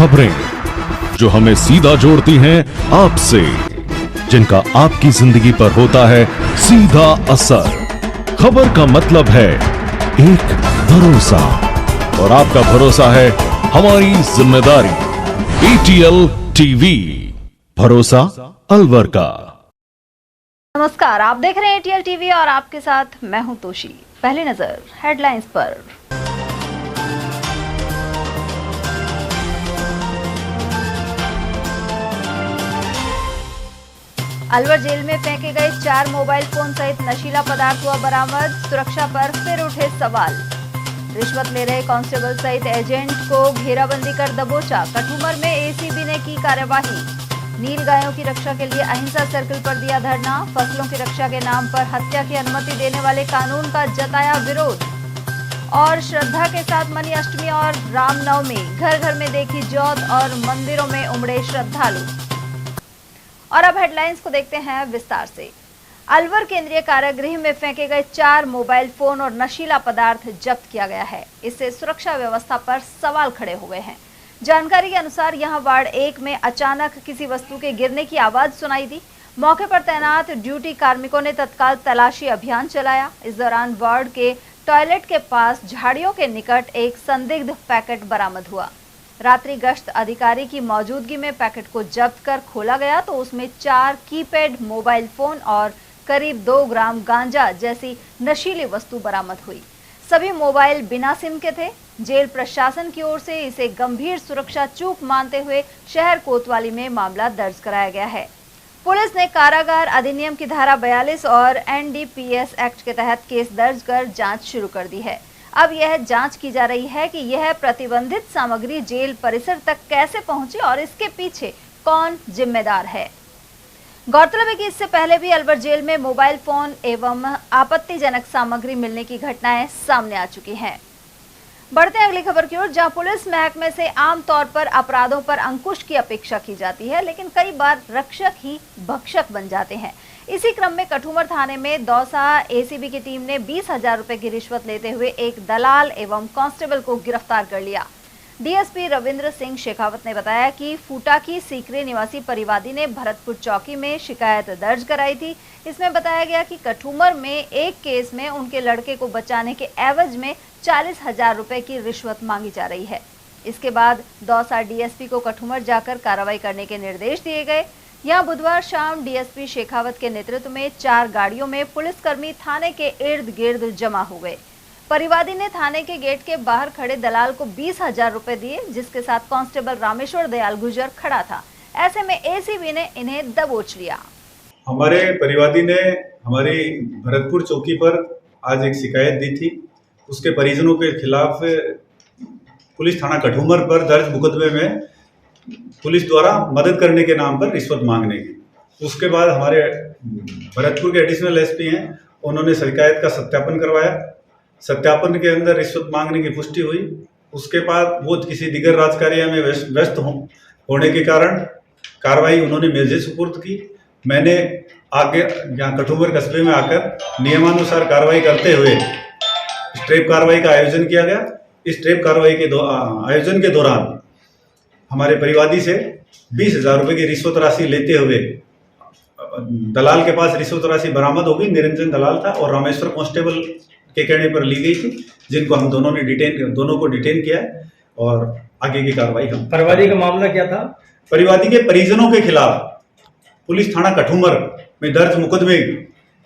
खबरें जो हमें सीधा जोड़ती हैं आपसे, जिनका आपकी जिंदगी पर होता है सीधा असर। खबर का मतलब है एक भरोसा, और आपका भरोसा है हमारी जिम्मेदारी। ATL टीवी, भरोसा अलवर का। नमस्कार, आप देख रहे हैं ATL टीवी और आपके साथ मैं हूं तोशी। पहली नजर हेडलाइंस पर। अलवर जेल में फेंके गए 4 मोबाइल फोन सहित नशीला पदार्थ हुआ बरामद। सुरक्षा पर फिर उठे सवाल। रिश्वत ले रहे कांस्टेबल सहित एजेंट को घेराबंदी कर दबोचा। कठुमर में ACB ने की कार्यवाही। नील गायों की रक्षा के लिए अहिंसा सर्कल पर दिया धरना। फसलों की रक्षा के नाम पर हत्या की अनुमति देने वाले कानून का जताया विरोध। और श्रद्धा के साथ मनी अष्टमी और रामनवमी, घर घर में देखी ज्योत और मंदिरों में उमड़े श्रद्धालु। और अब हेडलाइंस को देखते हैं विस्तार से। अलवर केंद्रीय कारागृह में फेंके गए 4 मोबाइल फोन और नशीला पदार्थ जब्त किया गया है। इससे सुरक्षा व्यवस्था पर सवाल खड़े हुए हैं। जानकारी के अनुसार यहां वार्ड 1 में अचानक किसी वस्तु के गिरने की आवाज सुनाई दी। मौके पर तैनात ड्यूटी कार्मिकों ने तत्काल तलाशी अभियान चलाया। इस दौरान वार्ड के टॉयलेट के पास झाड़ियों के निकट एक संदिग्ध पैकेट बरामद हुआ। रात्रि गश्त अधिकारी की मौजूदगी में पैकेट को जब्त कर खोला गया तो उसमें 4 कीपैड मोबाइल फोन और करीब 2 ग्राम गांजा जैसी नशीली वस्तु बरामद हुई। सभी मोबाइल बिना सिम के थे। जेल प्रशासन की ओर से इसे गंभीर सुरक्षा चूक मानते हुए शहर कोतवाली में मामला दर्ज कराया गया है। पुलिस ने कारागार अधिनियम की धारा 42 और NDPS एक्ट के तहत केस दर्ज कर जांच शुरू कर दी है। अब यह जांच की जा रही है कि यह प्रतिबंधित सामग्री जेल परिसर तक कैसे पहुंची और इसके पीछे कौन जिम्मेदार है। गौरतलब है कि इससे पहले भी अलवर जेल में मोबाइल फोन एवं आपत्तिजनक सामग्री मिलने की घटनाएं सामने आ चुकी हैं। बढ़ते हैं अगली खबर की ओर, जहां पुलिस महकमे से आमतौर पर अपराधों पर अंकुश की अपेक्षा की जाती है, लेकिन कई बार रक्षक ही भक्षक बन जाते हैं। इसी क्रम में कठुमर थाने में दौसा ACB की टीम ने 20,000 रुपए की रिश्वत लेते हुए एक दलाल एवं कांस्टेबल को गिरफ्तार कर लिया। DSP रविंद्र सिंह शेखावत ने बताया कि फूटा की सीकरी निवासी परिवादी ने भरतपुर चौकी में शिकायत दर्ज कराई थी। इसमें बताया गया कि कठुमर में एक केस में उनके लड़के को बचाने के एवज में 40,000 रुपए की रिश्वत मांगी जा रही है। इसके बाद दौसा DSP को कठुमर जाकर कार्रवाई करने के निर्देश दिए गए। यहां बुधवार शाम DSP शेखावत के नेतृत्व में 4 गाड़ियों में पुलिसकर्मी थाने के इर्द गिर्द जमा हो गए। परिवादी ने थाने के गेट के बाहर खड़े दलाल को 20,000 रुपए दिए, जिसके साथ कांस्टेबल रामेश्वर दयाल गुजर खड़ा था। ऐसे में ACB ने इन्हें दबोच लिया। हमारे परिवादी ने हमारी भरतपुर चौकी पर आज एक शिकायत दी थी। उसके परिजनों के खिलाफ पुलिस थाना कठुमर पर दर्ज मुकदमे में पुलिस द्वारा मदद करने के नाम पर रिश्वत मांगने की। उसके बाद हमारे भरतपुर के एडिशनल SP हैं, उन्होंने शिकायत का सत्यापन करवाया। सत्यापन के अंदर रिश्वत मांगने की पुष्टि हुई। उसके बाद वो किसी दिगर राजकार्य में व्यस्त होने के कारण कार्रवाई उन्होंने मेरे सुपुर्द की। मैंने आगे यहाँ कठुमर कस्बे में आकर नियमानुसार कार्रवाई करते हुए स्ट्रेप कार्रवाई का आयोजन किया गया। इस स्ट्रेप कार्रवाई के आयोजन के दौरान हमारे परिवादी से 20,000 रुपये की रिश्वत राशि लेते हुए दलाल के पास रिश्वत राशि बरामद हो गई। निरंजन दलाल था और रामेश्वर कांस्टेबल के कहने पर ली गई थी, जिनको हम दोनों को डिटेन किया है और आगे की कार्रवाई हम। परिवादी का मामला क्या था? परिवादी के परिजनों के खिलाफ पुलिस थाना कठुमर में दर्ज मुकदमे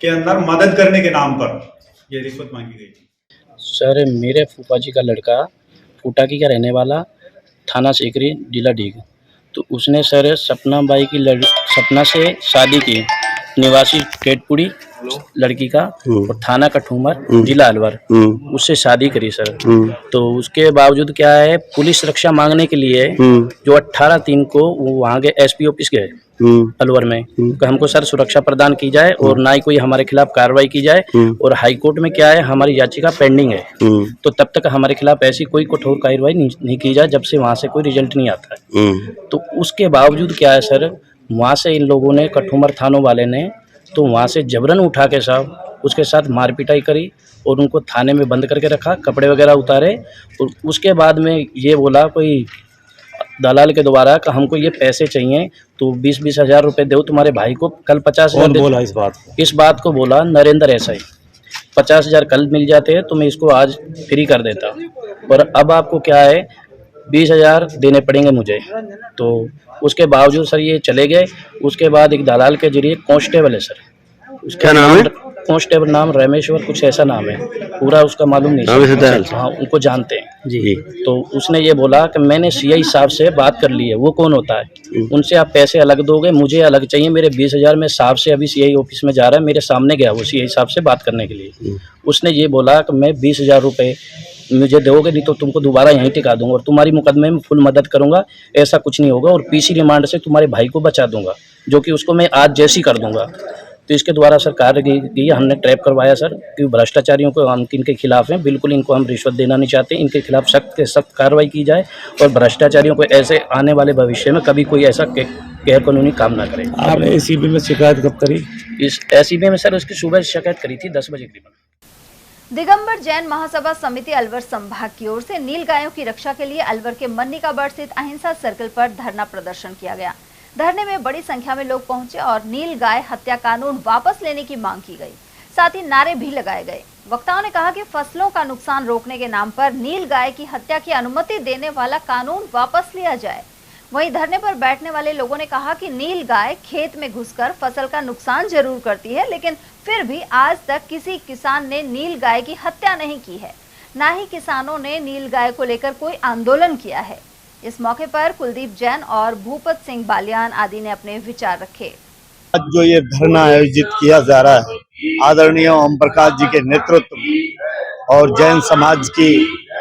के अंदर मदद करने के नाम पर यह रिश्वत मांगी गई थी। सर, मेरे फूफा जी का लड़का फूटा की का रहने वाला, थाना सीकरी, जिला डीग। तो उसने सर सपना से शादी की, निवासी केटपुरी लड़की का, और थाना कठुमर, जिला अलवर, उससे शादी करी सर। तो उसके बावजूद क्या है, पुलिस रक्षा मांगने के लिए जो 18/3 को वो वहाँ के SP ऑफिस गए अलवर में, कि हमको सर सुरक्षा प्रदान की जाए और ना ही कोई हमारे खिलाफ कार्रवाई की जाए। और हाई कोर्ट में क्या है, हमारी याचिका पेंडिंग है, तो तब तक हमारे खिलाफ ऐसी कोई कठोर कार्रवाई नहीं की जाए जब से वहाँ से कोई रिजल्ट नहीं आता है। तो उसके बावजूद क्या है सर, वहाँ से इन लोगों ने, कठुमर थानों वाले ने, तो वहाँ से जबरन उठा के साहब उसके साथ मारपिटाई करी और उनको थाने में बंद करके रखा, कपड़े वगैरह उतारे। और उसके बाद में ये बोला कोई दलाल के द्वारा कि हमको ये पैसे चाहिए, तो 20-20 हज़ार रुपये दो तुम्हारे भाई को, कल 50,000 कौन बोला इस बात को? इस बात को बोला नरेंद्र एसआई। 50,000 कल मिल जाते हैं तो मैं इसको आज फ्री कर देता, और अब आपको क्या है 20,000 देने पड़ेंगे मुझे। तो उसके बावजूद सर ये चले गए। उसके बाद एक दलाल के जरिए कांस्टेबल है सर, उसका नाम कांस्टेबल नाम रमेश्वर कुछ ऐसा नाम है, पूरा उसका मालूम नहीं सर। हाँ, उनको जानते हैं जी। तो उसने ये बोला कि मैंने सीआई साहब से बात कर ली है। वो कौन होता है? उनसे आप पैसे अलग दोगे, मुझे अलग चाहिए। मेरे 20,000 में साहब से अभी सीआई ऑफिस में जा रहा है, मेरे सामने गया वो सीआई साहब से बात करने के लिए। उसने ये बोला कि मैं 20,000 रुपये मुझे दोगे, नहीं तो तुमको दोबारा यहीं टिका दूंगा और तुम्हारी मुकदमे में फुल मदद करूंगा। ऐसा कुछ नहीं होगा, और पीसी रिमांड से तुम्हारे भाई को बचा दूंगा, जो कि उसको मैं आज जैसी कर दूंगा। तो इसके द्वारा सर कार्य की हमने ट्रैप करवाया सर, कि भ्रष्टाचारियों को हम इनके खिलाफ हैं, बिल्कुल इनको हम रिश्वत देना नहीं चाहते। इनके खिलाफ सख्त से सख्त कार्रवाई की जाए, और भ्रष्टाचारियों को ऐसे आने वाले भविष्य में कभी कोई ऐसा गैर कानूनी काम ना करे। आपने एसीबी में शिकायत कब करी? इस एसीबी में सर उसकी सुबह शिकायत करी थी 10 बजे करीबन। दिगंबर जैन महासभा समिति अलवर संभाग की ओर से नील गायों की रक्षा के लिए अलवर के मन्निकाबड़ स्थित अहिंसा सर्कल पर धरना प्रदर्शन किया गया। धरने में बड़ी संख्या में लोग पहुंचे और नील गाय हत्या कानून वापस लेने की मांग की गई। साथ ही नारे भी लगाए गए। वक्ताओं ने कहा कि फसलों का नुकसान रोकने के नाम पर नील गाय की हत्या की अनुमति देने वाला कानून वापस लिया जाए। वहीं धरने पर बैठने वाले लोगों ने कहा कि नील गाय खेत में घुसकर फसल का नुकसान जरूर करती है, लेकिन फिर भी आज तक किसी किसान ने नील गाय की हत्या नहीं की है, न ही किसानों ने नील गाय को लेकर कोई आंदोलन किया है। इस मौके पर कुलदीप जैन और भूपत सिंह बालियान आदि ने अपने विचार रखे। आज जो ये धरना आयोजित किया जा रहा है आदरणीय ओम प्रकाश जी के नेतृत्व में और जैन समाज की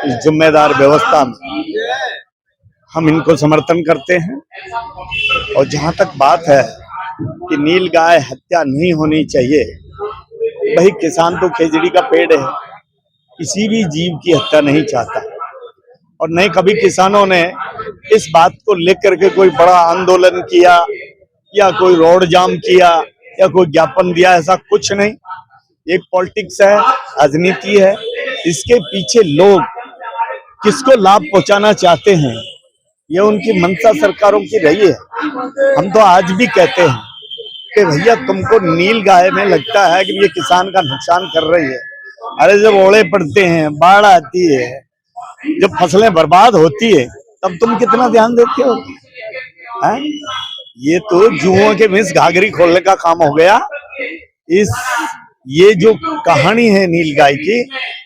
जिम्मेदार व्यवस्था में, हम इनको समर्थन करते हैं। और जहां तक बात है कि नील गाय हत्या नहीं होनी चाहिए, भाई किसान तो खेजड़ी का पेड़ है, किसी भी जीव की हत्या नहीं चाहता। और नहीं कभी किसानों ने इस बात को लेकर के कोई बड़ा आंदोलन किया या कोई रोड जाम किया या कोई ज्ञापन दिया, ऐसा कुछ नहीं। एक पॉलिटिक्स है, राजनीति है, इसके पीछे लोग किसको लाभ पहुंचाना चाहते हैं, ये उनकी मंशा सरकारों की रही है। हम तो आज भी कहते हैं कि भैया तुमको नील गाय में लगता है कि ये किसान का नुकसान कर रही है। अरे जब ओले पड़ते हैं, बाढ़ आती है, जब फसलें बर्बाद होती है, तब तुम कितना ध्यान देते हो? है? ये तो जुओं के मिस घाघरी खोलने का काम हो गया। ये जो कहानी है नील गाय की,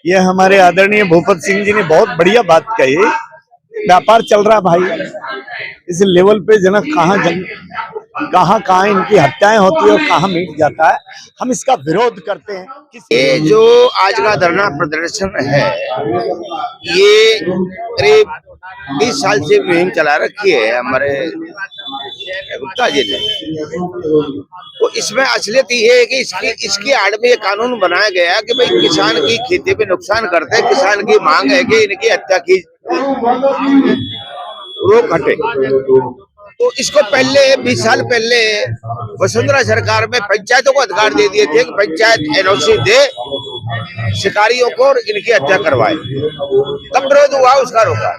ये हमारे आदरणीय भूपत सिंह जी ने बहुत बढ़िया बात कही। व्यापार चल रहा भाई, इस लेवल पे जना कहाँ इनकी हत्याएं होती है और कहाँ मिट जाता है। हम इसका विरोध करते हैं। ये जो आज का धरना प्रदर्शन है, ये करीब 20 साल से मुहिम चला रखी है हमारे गुप्ता जी ने। तो इसमें असलियत ये है कि इसके आड़ में ये कानून बनाया गया कि भाई किसान की खेती पे नुकसान करते हैं, किसान की मांग है कि इनकी हत्या की रोक हटे। तो इसको पहले 20 साल पहले वसुंधरा सरकार में पंचायतों को अधिकार दे दिए थे कि पंचायत एनओसी दे शिकारियों को और इनकी हत्या करवाए। तब विरोध हुआ, उसका रोका।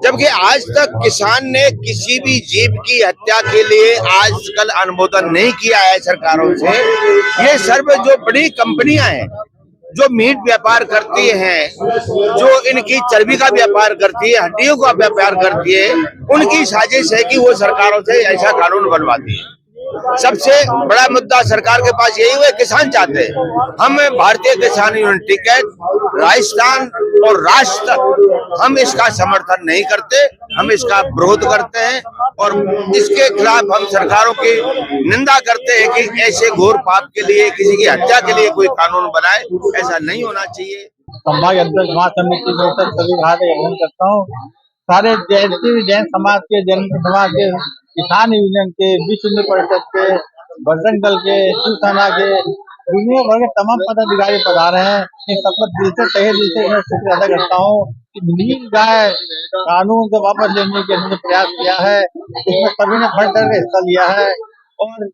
जबकि आज तक किसान ने किसी भी जीव की हत्या के लिए आजकल अनुमोदन नहीं किया है सरकारों से। ये सर्व जो बड़ी कंपनियां हैं जो मीट व्यापार करती हैं, जो इनकी चर्बी का व्यापार करती है, हड्डियों का व्यापार करती है, उनकी साजिश है कि वो सरकारों से ऐसा कानून बनवाती है। सबसे बड़ा मुद्दा सरकार के पास यही हुआ, किसान चाहते हैं। हम भारतीय किसान यूनिटी के राजस्थान और राष्ट्र तक हम इसका समर्थन नहीं करते, हम इसका विरोध करते हैं और इसके खिलाफ हम सरकारों की निंदा करते हैं कि ऐसे घोर पाप के लिए, किसी की हत्या के लिए कोई कानून बनाए, ऐसा नहीं होना चाहिए। संभाग अध्यक्ष महासमिति में सभी हार्दिक करता हूँ। सारे जैन समाज के, जैन समाज के, किसान यूनियन के, विश्व हिंदू परिषद के, बजरंग दल के, शिवसेना के, दुनिया भर के तमाम पदाधिकारी पधारे हैं। इन सबका दिल से तहे दिल से मैं शुक्रिया अदा करता हूँ कि नील गाय कानून को वापस लेने के लिए प्रयास किया है। इसमें सभी ने बढ़ चढ़ के हिस्सा लिया है और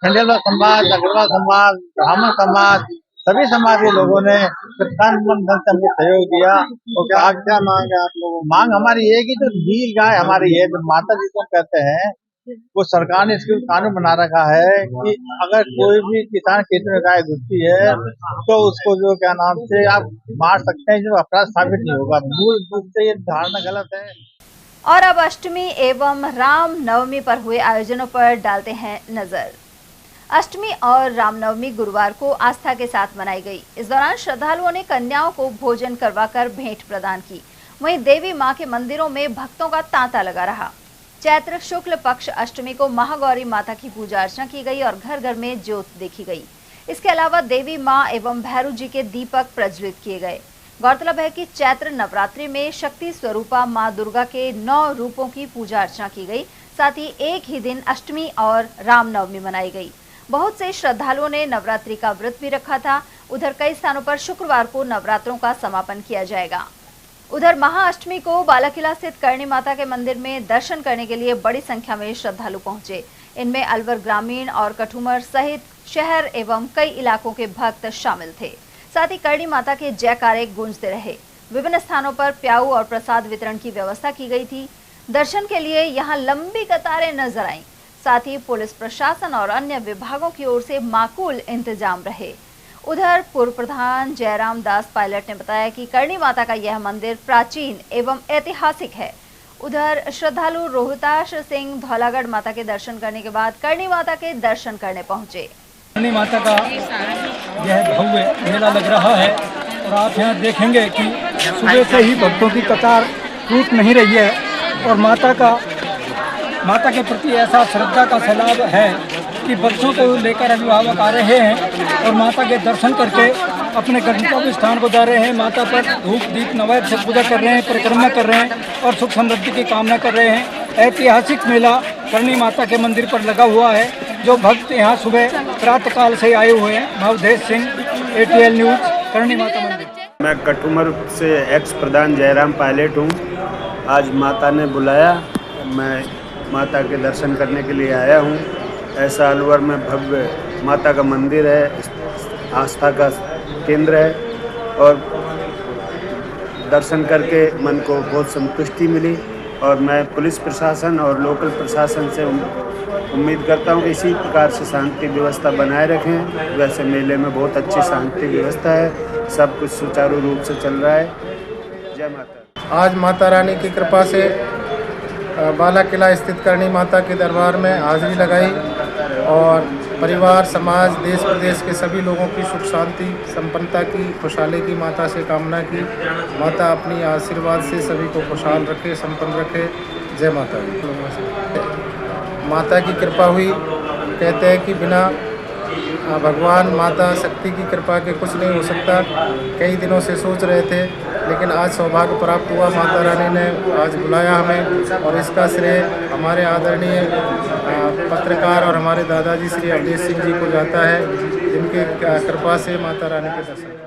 खंडेलवाल समाज, अग्रवाल समाज, ब्राह्मण समाज, सभी समाज के लोगों ने तन मन धन से हमको सहयोग दिया। और क्या मांग है आप लोगों? मांग हमारी ये है कि जो नील गाय हमारी है, जो माता जी को कहते हैं, वो सरकार ने इसके कानून बना रखा है कि अगर कोई भी किसान खेत में गाय घुसती है तो उसको जो क्या नाम से आप मार सकते हैं, जो अपराध साबित नहीं होगा। मूल रूप से ये धारणा गलत है। और अब अष्टमी एवं राम नवमी पर हुए आयोजनों पर डालते हैं नजर। अष्टमी और रामनवमी गुरुवार को आस्था के साथ मनाई गई। इस दौरान श्रद्धालुओं ने कन्याओं को भोजन करवाकर भेंट प्रदान की। वहीं देवी मां के मंदिरों में भक्तों का तांता लगा रहा। चैत्र शुक्ल पक्ष अष्टमी को महागौरी माता की पूजा अर्चना की गई और घर घर में ज्योत देखी गई। इसके अलावा देवी मां एवं भैरव जी के दीपक प्रज्वलित किए गए। गौरतलब है कि चैत्र नवरात्रि में शक्ति स्वरूपा मां दुर्गा के 9 रूपों की पूजा अर्चना की गई। साथ ही एक ही दिन अष्टमी और रामनवमी मनाई गई। बहुत से श्रद्धालुओं ने नवरात्रि का व्रत भी रखा था। उधर कई स्थानों पर शुक्रवार को नवरात्रों का समापन किया जाएगा। उधर महाअष्टमी को बालाकिला स्थित करणी माता के मंदिर में दर्शन करने के लिए बड़ी संख्या में श्रद्धालु पहुंचे। इनमें अलवर ग्रामीण और कठुमर सहित शहर एवं कई इलाकों के भक्त शामिल थे। साथ ही करणी माता के जयकारे गूंजते रहे। विभिन्न स्थानों पर प्याऊ और प्रसाद वितरण की व्यवस्था की गई थी। दर्शन के लिए यहाँ लंबी कतारें नजर आईं। साथ ही पुलिस प्रशासन और अन्य विभागों की ओर से माकूल इंतजाम रहे। उधर पूर्व प्रधान जयराम दास पायलट ने बताया कि करणी माता का यह मंदिर प्राचीन एवं ऐतिहासिक है। उधर श्रद्धालु रोहताश सिंह धौलागढ़ माता के दर्शन करने के बाद करणी माता के दर्शन करने पहुंचे। करणी माता का यह भव्य मेला लग रहा है और आप यहाँ देखेंगे कि सुबह से ही भक्तों की कतार टूट नहीं रही है और माता के प्रति ऐसा श्रद्धा का सैलाब है कि बच्चों को लेकर अभिभावक आ रहे हैं और माता के दर्शन करके अपने गंतव्य स्थान को जा रहे हैं। माता पर धूप दीप नैवेद्य से पूजा कर रहे हैं, परिक्रमा कर रहे हैं और सुख समृद्धि की कामना कर रहे हैं। ऐतिहासिक मेला करणी माता के मंदिर पर लगा हुआ है। जो भक्त यहाँ सुबह प्रातःकाल से आए हुए हैं। भवदेश सिंह, ATL न्यूज, करणी माता मंदिर। मैं कठुमर से एक्स प्रधान जयराम पायलट हूँ। आज माता ने बुलाया, मैं माता के दर्शन करने के लिए आया हूँ। ऐसा अलवर में भव्य माता का मंदिर है, आस्था का केंद्र है और दर्शन करके मन को बहुत संतुष्टि मिली। और मैं पुलिस प्रशासन और लोकल प्रशासन से उम्मीद करता हूँ कि इसी प्रकार से शांति व्यवस्था बनाए रखें। वैसे मेले में बहुत अच्छी शांति व्यवस्था है, सब कुछ सुचारू रूप से चल रहा है। जय माता। आज माता रानी की कृपा से बालाकिला स्थित करणी माता के दरबार में हाजिरी लगाई और परिवार, समाज, देश प्रदेश के सभी लोगों की सुख शांति संपन्नता की, खुशहाली की माता से कामना की। माता अपनी आशीर्वाद से सभी को खुशहाल रखे, संपन्न रखे। जय माता दी। माता की कृपा हुई। कहते हैं कि बिना भगवान माता शक्ति की कृपा के कुछ नहीं हो सकता। कई दिनों से सोच रहे थे, लेकिन आज सौभाग्य प्राप्त हुआ। माता रानी ने आज बुलाया हमें और इसका श्रेय हमारे आदरणीय पत्रकार और हमारे दादाजी श्री अवधेश सिंह जी को जाता है, जिनके कृपा से माता रानी के दर्शन।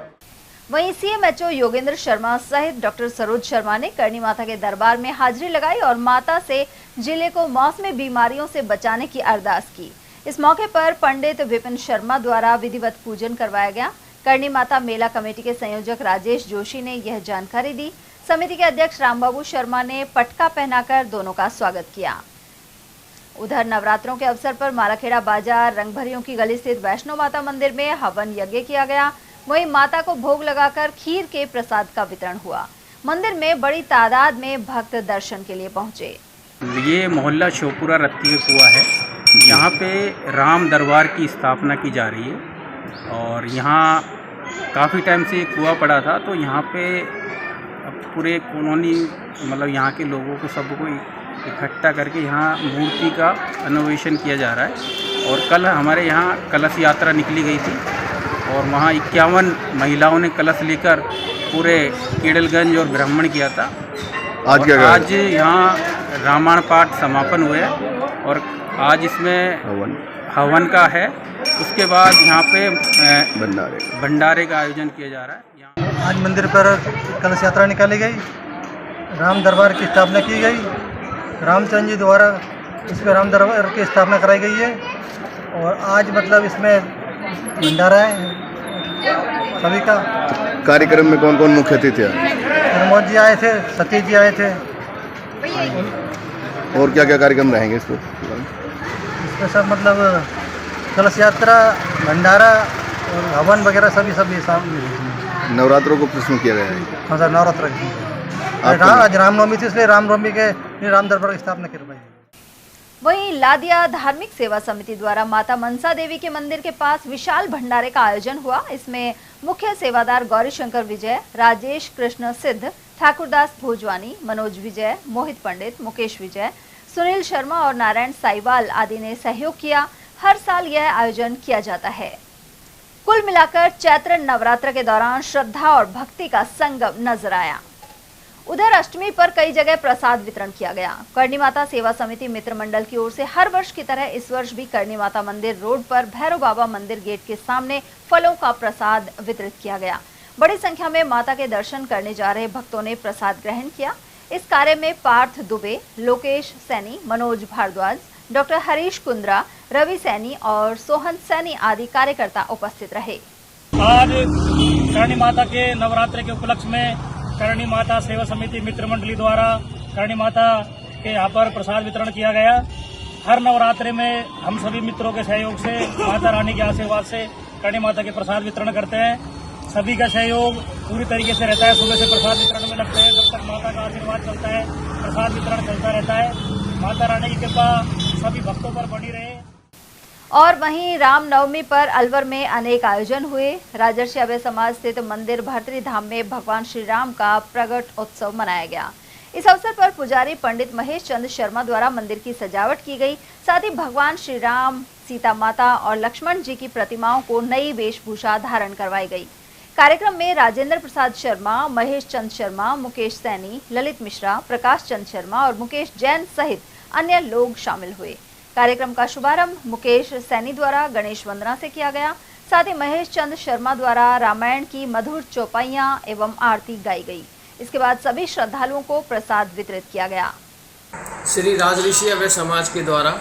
वहीं CMHO योगेंद्र शर्मा सहित डॉक्टर सरोज शर्मा ने करणी माता के दरबार में हाजिरी लगाई और माता से जिले को मौसमी बीमारियों से बचाने की अरदास की। इस मौके पर पंडित विपिन शर्मा द्वारा विधिवत पूजन करवाया गया। करणी माता मेला कमेटी के संयोजक राजेश जोशी ने यह जानकारी दी। समिति के अध्यक्ष रामबाबू शर्मा ने पटका पहनाकर दोनों का स्वागत किया। उधर नवरात्रों के अवसर पर मालाखेड़ा बाजार रंगभरियों की गली स्थित वैष्णो माता मंदिर में हवन यज्ञ किया गया। वहीं माता को भोग लगाकर खीर के प्रसाद का वितरण हुआ। मंदिर में बड़ी तादाद में भक्त दर्शन के लिए पहुंचे। ये मोहल्ला शिवपुरा रत्ती कुआ है। यहाँ पे राम दरबार की स्थापना की जा रही है और यहाँ काफ़ी टाइम से कुआ पड़ा था, तो यहाँ पे पूरे कॉलोनी मतलब यहाँ के लोगों को सबको इकट्ठा करके यहाँ मूर्ति का अन्वेषण किया जा रहा है। और कल हमारे यहाँ कलश यात्रा निकली गई थी और वहाँ 51 महिलाओं ने कलश लेकर पूरे केडलगंज और भ्रमण किया था। आज यहाँ रामायण पाठ समापन हुए और आज इसमें हवन का है। उसके बाद यहाँ पे भंडारे का आयोजन किया जा रहा है। आज मंदिर पर कलश यात्रा निकाली गई, राम दरबार की स्थापना की गई। रामचंद्र जी द्वारा इसमें राम दरबार की स्थापना कराई गई है और आज मतलब इसमें भंडारा है सभी का। कार्यक्रम में कौन कौन मुख्य अतिथि आए? प्रमोद जी आए थे, सतीश जी आए थे। और क्या क्या कार्यक्रम रहेंगे इसको? इसमें सब मतलब कलश यात्रा, भंडारा और हवन वगैरह सभी शामिल। नवरात्रों को प्रश्न किया गया है। हाँ सर, नवरात्र आज रामनवमी थी, इसलिए रामनवमी के राम दरबार की स्थापना करवाई। वहीं लादिया धार्मिक सेवा समिति द्वारा माता मनसा देवी के मंदिर के पास विशाल भंडारे का आयोजन हुआ। इसमें मुख्य सेवादार गौरी शंकर विजय, राजेश कृष्ण सिद्ध, ठाकुरदास भोजवानी, मनोज विजय, मोहित पंडित, मुकेश विजय, सुनील शर्मा और नारायण साईवाल आदि ने सहयोग किया। हर साल यह आयोजन किया जाता है। कुल मिलाकर चैत्र नवरात्र के दौरान श्रद्धा और भक्ति का संगम नजर आया। उधर अष्टमी पर कई जगह प्रसाद वितरण किया गया। करणी माता सेवा समिति मित्र मंडल की ओर से हर वर्ष की तरह इस वर्ष भी करणी माता मंदिर रोड पर भैरव बाबा मंदिर गेट के सामने फलों का प्रसाद वितरित किया गया। बड़ी संख्या में माता के दर्शन करने जा रहे भक्तों ने प्रसाद ग्रहण किया। इस कार्य में पार्थ दुबे, लोकेश सैनी, मनोज भारद्वाज, डॉक्टर हरीश कुंद्रा, रवि सैनी और सोहन सैनी आदि कार्यकर्ता उपस्थित रहे। आज करणी माता के नवरात्र के उपलक्ष्य में करणी माता सेवा समिति मित्र मंडली द्वारा करणी माता के यहाँ पर प्रसाद वितरण किया गया। हर नवरात्रि में हम सभी मित्रों के सहयोग से माता रानी के आशीर्वाद से करणी माता के प्रसाद वितरण करते हैं। सभी का सहयोग पूरी तरीके से रहता है। सुबह से प्रसाद वितरण में लगते हैं, जब तक माता का आशीर्वाद चलता है प्रसाद वितरण चलता रहता है। माता रानी की कृपा सभी भक्तों पर बनी रहे। और वहीं रामनवमी पर अलवर में अनेक आयोजन हुए। राजर्षि अभय समाज स्थित मंदिर भर्तरी धाम में भगवान श्री राम का प्रगट उत्सव मनाया गया। इस अवसर पर पुजारी पंडित महेश चंद्र शर्मा द्वारा मंदिर की सजावट की गई। साथ ही भगवान श्री राम, सीता माता और लक्ष्मण जी की प्रतिमाओं को नई वेशभूषा धारण करवाई गई। कार्यक्रम में राजेंद्र प्रसाद शर्मा, महेश चंद शर्मा, मुकेश सैनी, ललित मिश्रा, प्रकाश चंद शर्मा और मुकेश जैन सहित अन्य लोग शामिल हुए। कार्यक्रम का शुभारंभ मुकेश सैनी द्वारा गणेश वंदना से किया गया। साथ ही महेश चंद शर्मा द्वारा रामायण की मधुर चौपाइयां एवं आरती गाई गई। इसके बाद सभी श्रद्धालुओं को प्रसाद वितरित किया गया। श्री राजऋषि अभय समाज के द्वारा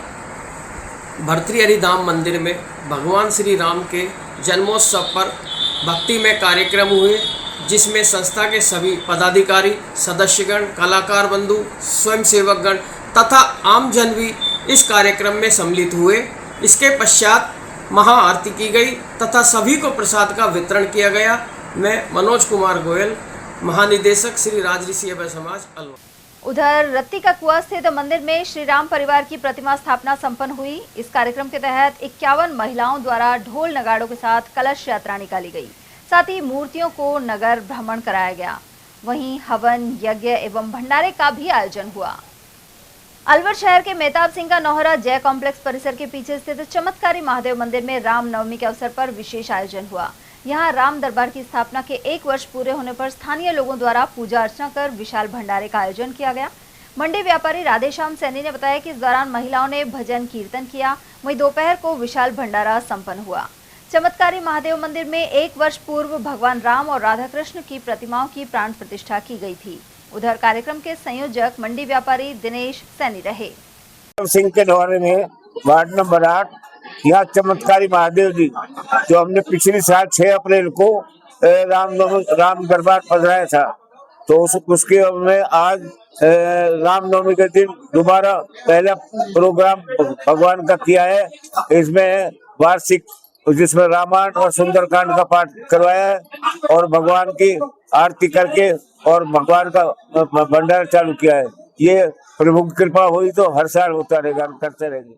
भर्तृहरि धाम मंदिर में भगवान श्री राम के जन्मोत्सव पर भक्ति में कार्यक्रम हुए, जिसमें संस्था के सभी पदाधिकारी, सदस्यगण, कलाकार बंधु, स्वयंसेवकगण तथा आम जन भी इस कार्यक्रम में सम्मिलित हुए। इसके पश्चात महाआरती की गई तथा सभी को प्रसाद का वितरण किया गया। मैं मनोज कुमार गोयल, महानिदेशक श्री राजऋषि अभय समाज अलवर। उधर रत्ती का कुआं स्थित मंदिर में श्री राम परिवार की प्रतिमा स्थापना संपन्न हुई। इस कार्यक्रम के तहत 51 महिलाओं द्वारा ढोल नगाड़ों के साथ कलश यात्रा निकाली गई। साथ ही मूर्तियों को नगर भ्रमण कराया गया। वहीं हवन, यज्ञ एवं भंडारे का भी आयोजन हुआ। अलवर शहर के मेहताब सिंह का नौहरा जय कॉम्प्लेक्स परिसर के पीछे स्थित चमत्कारी महादेव मंदिर में रामनवमी के अवसर पर विशेष आयोजन हुआ। यहां राम दरबार की स्थापना के 1 वर्ष पूरे होने पर स्थानीय लोगों द्वारा पूजा अर्चना कर विशाल भंडारे का आयोजन किया गया। मंडी व्यापारी राधेश्याम सैनी ने बताया कि इस दौरान महिलाओं ने भजन कीर्तन किया। वहीं दोपहर को विशाल भंडारा संपन्न हुआ। चमत्कारी महादेव मंदिर में 1 वर्ष पूर्व भगवान राम और राधा कृष्ण की प्रतिमाओं की प्राण प्रतिष्ठा की गई थी। उधर कार्यक्रम के संयोजक मंडी व्यापारी दिनेश सैनी रहे। सिंह के दौरे में वार्ड नंबर 8 यहाँ चमत्कारी महादेव जी, जो हमने पिछली साल 6 अप्रैल को राम दरबार पधराया था, तो उसके में आज रामनवमी के दिन दोबारा पहला प्रोग्राम भगवान का किया है। इसमें वार्षिक, जिसमें रामायण और सुंदरकांड का पाठ करवाया है और भगवान की आरती करके और भगवान का भंडारा चालू किया है। ये प्रभु की कृपा हुई तो हर साल होता रहेगा, करते रहेंगे।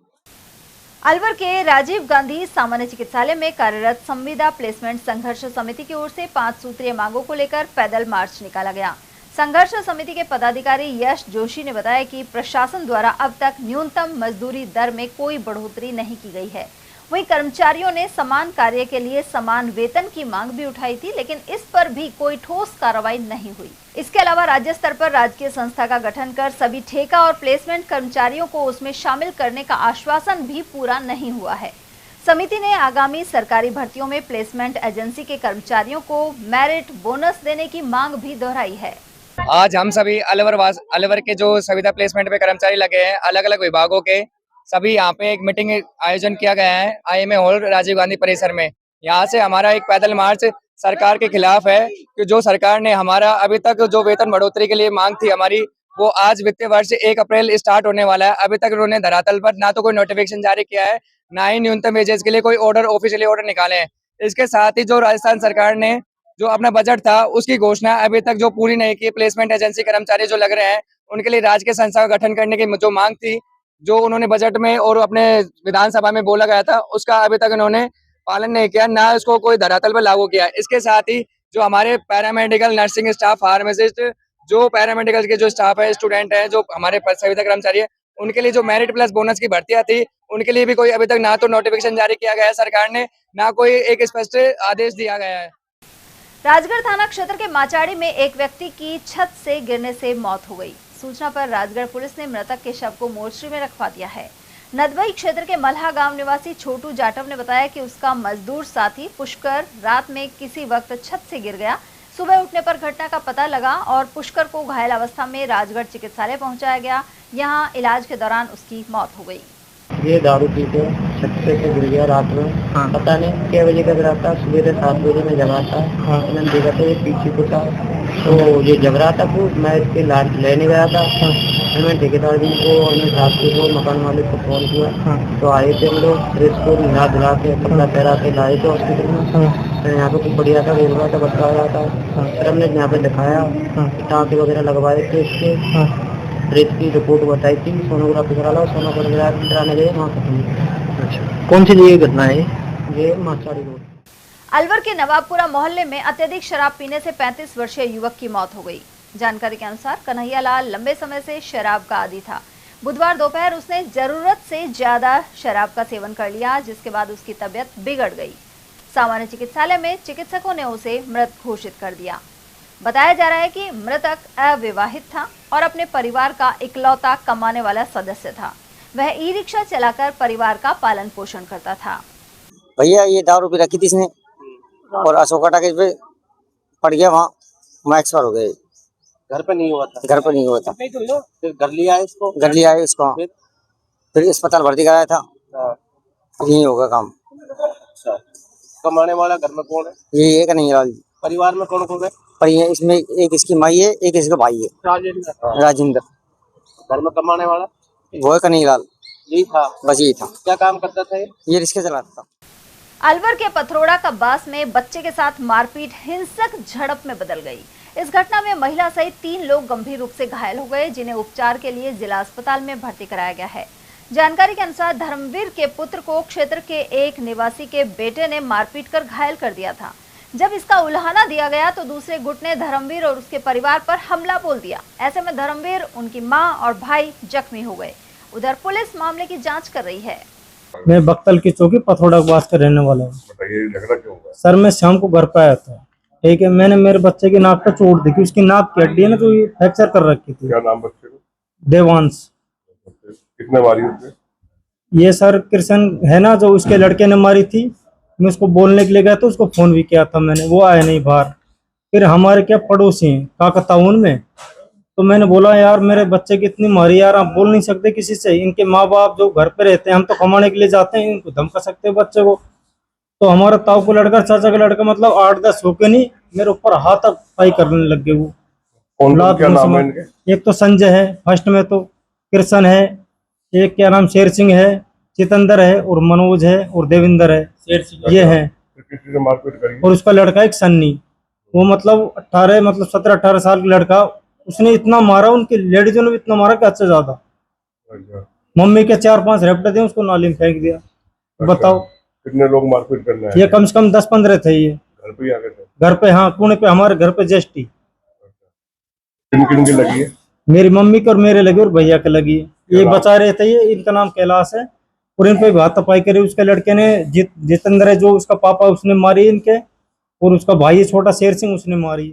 अलवर के राजीव गांधी सामान्य चिकित्सालय में कार्यरत संविदा प्लेसमेंट संघर्ष समिति की ओर से 5 सूत्रीय मांगों को लेकर पैदल मार्च निकाला गया। संघर्ष समिति के पदाधिकारी यश जोशी ने बताया कि प्रशासन द्वारा अब तक न्यूनतम मजदूरी दर में कोई बढ़ोतरी नहीं की गई है। वहीं कर्मचारियों ने समान कार्य के लिए समान वेतन की मांग भी उठाई थी, लेकिन इस पर भी कोई ठोस कार्रवाई नहीं हुई। इसके अलावा राज्य स्तर पर राजकीय संस्था का गठन कर सभी ठेका और प्लेसमेंट कर्मचारियों को उसमें शामिल करने का आश्वासन भी पूरा नहीं हुआ है। समिति ने आगामी सरकारी भर्तियों में प्लेसमेंट एजेंसी के कर्मचारियों को मेरिट बोनस देने की मांग भी दोहराई है। आज हम सभी अलवर के जो संविदा प्लेसमेंट पे कर्मचारी लगे हैं, अलग अलग विभागों के, सभी यहाँ पे एक मीटिंग आयोजन किया गया है IMA हॉल राजीव गांधी परिसर में। यहाँ से हमारा एक पैदल मार्च सरकार के खिलाफ है कि जो सरकार ने हमारा अभी तक जो वेतन बढ़ोतरी के लिए मांग थी हमारी, वो आज वित्तीय वर्ष 1 अप्रैल स्टार्ट होने वाला है। अभी तक उन्होंने धरातल पर ना तो कोई नोटिफिकेशन जारी किया है, ना ही न्यूनतम वेजेस के लिए कोई ऑर्डर, ऑफिशियली ऑर्डर निकाले हैं। इसके साथ ही जो राजस्थान सरकार ने जो अपना बजट था उसकी घोषणा अभी तक जो पूरी नहीं की। प्लेसमेंट एजेंसी कर्मचारी जो लग रहे हैं उनके लिए राजकीय संस्था का गठन करने की जो मांग थी, जो उन्होंने बजट में और अपने विधानसभा में बोला गया था, उसका अभी तक उन्होंने पालन नहीं किया, ना उसको कोई धरातल पर लागू किया। इसके साथ ही जो हमारे पैरामेडिकल, नर्सिंग स्टाफ, फार्मासिस्ट, जो पैरामेडिकल के जो स्टाफ है, स्टूडेंट है, जो हमारे संविदा कर्मचारी है, उनके लिए जो मेरिट प्लस बोनस की भर्तियां थी, उनके लिए भी कोई अभी तक ना तो नोटिफिकेशन जारी किया गया है सरकार ने, ना कोई एक स्पष्ट आदेश दिया गया है। राजगढ़ थाना क्षेत्र के माचाड़ी में एक व्यक्ति की छत से गिरने से मौत हो गई। सूचना पर राजगढ़ पुलिस ने मृतक के शव को मोर्चरी में रखवा दिया है। नदबई क्षेत्र के मल्हा गांव निवासी छोटू जाटव ने बताया कि उसका मजदूर साथी पुष्कर रात में किसी वक्त छत से गिर गया। सुबह उठने पर घटना का पता लगा और पुष्कर को घायल अवस्था में राजगढ़ चिकित्सालय पहुंचाया गया। यहां इलाज के दौरान उसकी मौत हो गई। ये दारू पी के छत से गिर गया रात में। पता नहीं क्या वजह का गिरा था। सुबह 7 बजे में जगा था। मैंने देखा था ये पीछे को था, तो ये जग रहा था। फिर मैं इसके लाट लेने गया था। फिर मैं ठेकेदार जी को और मैं साथ को मकान मालिक को फोन किया, तो आए थे हम लोग। फिर इसको नहा धुला के कपड़ा पहरा के लाए थे हॉस्पिटल में। फिर यहाँ पे कुछ बढ़िया था, बोल रहा था, बता रहा था। फिर हमने यहाँ पे दिखाया, टाँके वगैरह लगवाए थे इसके। रेत की रिपोर्ट बताई थी, सोनोग्राफी करा लो, सोनोग्राफी कराने गए वहाँ खत्म। कौन सी जगह घटना है ये? माचाड़ी रोड। अलवर के नवाबपुरा मोहल्ले में अत्यधिक शराब पीने से 35 वर्षीय युवक की मौत हो गई। जानकारी के अनुसार कन्हैया लाल लंबे समय से शराब का आदी था। बुधवार दोपहर उसने जरूरत से ज्यादा शराब का सेवन कर लिया, जिसके बाद उसकी तबीयत बिगड़ गई। सामान्य चिकित्सालय में चिकित्सकों ने उसे मृत घोषित कर दिया। बताया जा रहा है कि मृतक अविवाहित था और अपने परिवार का इकलौता कमाने वाला सदस्य था। वह ई रिक्शा चलाकर परिवार का पालन पोषण करता था। भैया ये दारू पी रखी थी इसने और अशोका टाकीज पे पड़ गया, वहाँ एक्सपायर हो गए। घर पे नहीं हुआ था? घर पे नहीं हुआ था। फिर घर लिया है इसको? घर लिया है इसको, फिर अस्पताल भर्ती कराया था। यही होगा काम। अच्छा, कमाने वाला घर में कौन है? ये एक नहीं लाल। परिवार में कौन कौन है? पर इसमें एक इसकी माई है, एक इसका भाई है राजेंद्र। घर में कमाने वाला वो है कन्हैया लाल। यही था? बस यही था। क्या काम करता था ये रिक्शा चलाता था। अलवर के पथरोड़ा कब्बास में बच्चे के साथ मारपीट हिंसक झड़प में बदल गई। इस घटना में महिला सहित 3 लोग गंभीर रूप से घायल हो गए, जिन्हें उपचार के लिए जिला अस्पताल में भर्ती कराया गया है। जानकारी के अनुसार धर्मवीर के पुत्र को क्षेत्र के एक निवासी के बेटे ने मारपीट कर घायल कर दिया था। जब इसका उल्हाना दिया गया तो दूसरे गुट ने धर्मवीर और उसके परिवार पर हमला बोल दिया। ऐसे में धर्मवीर, उनकी मां और भाई जख्मी हो गए। उधर पुलिस मामले की जांच कर रही है। मैं बख्तल की चौकी पथरोड़ा कब्बास का रहने वाला हूँ। बताइए झगड़ा क्यों हुआ? सर मैं शाम को घर पे आया था, ठीक है। मैंने मेरे बच्चे की नाक पे चोट देखी, उसकी नाक की हड्डी है ना तो ये फ्रैक्चर कर रखी थी। क्या नाम बच्चे को? देवांश। कितने मारी उसने? ये सर कृष्ण है ना जो उसके लड़के ने मारी थी। मैं उसको बोलने के लिए गया तो उसको फोन भी किया था मैंने, वो आया नहीं बाहर। फिर हमारे क्या पड़ोसी हैं काकताउन में, तो मैंने बोला यार मेरे बच्चे की इतनी मारी यार, आप बोल नहीं सकते किसी से? इनके माँ बाप जो घर पे रहते हैं, हम तो कमाने के लिए जाते हैं, इनको धमका सकते हैं बच्चे को? तो हमारा ताऊ को लड़का, चाचा का लड़का, मतलब 8-10 होके नहीं मेरे ऊपर हाथ तक पाई करने लग गए। वो क्या नाम है इनके? एक तो संजय है फर्स्ट में, तो कृष्ण है, एक क्या नाम शेर सिंह है, जितेंद्र है और मनोज है और देविंदर है, ये है। किसी से मारपीट करी? और उसका लड़का एक सन्नी, वो मतलब 17-18 साल का लड़का, उसने इतना मारा, उनकी लेडीजों ने भी इतना मारा कि अच्छे ज्यादा। मम्मी के 4-5 रेपटे थे, उसको नाली में फेंक दिया। बताओ कितने लोग मारपीट करने आए? ये कम से कम 10-15 थे। ये घर पे आ गए थे? घर पे, हाँ, पुणे पे, हमारे घर पे जस्टी। किन की लगी है? मेरी मम्मी को और मेरे लगी और भैया के लगी। ये बचा रहे थे, ये इनका नाम कैलाश है। और इन पे हाथ तपाई करी उसके लड़के ने, जितेंद्र है जो उसका पापा, उसने मारी इनके, और उसका भाई छोटा शेर सिंह, उसने मारी।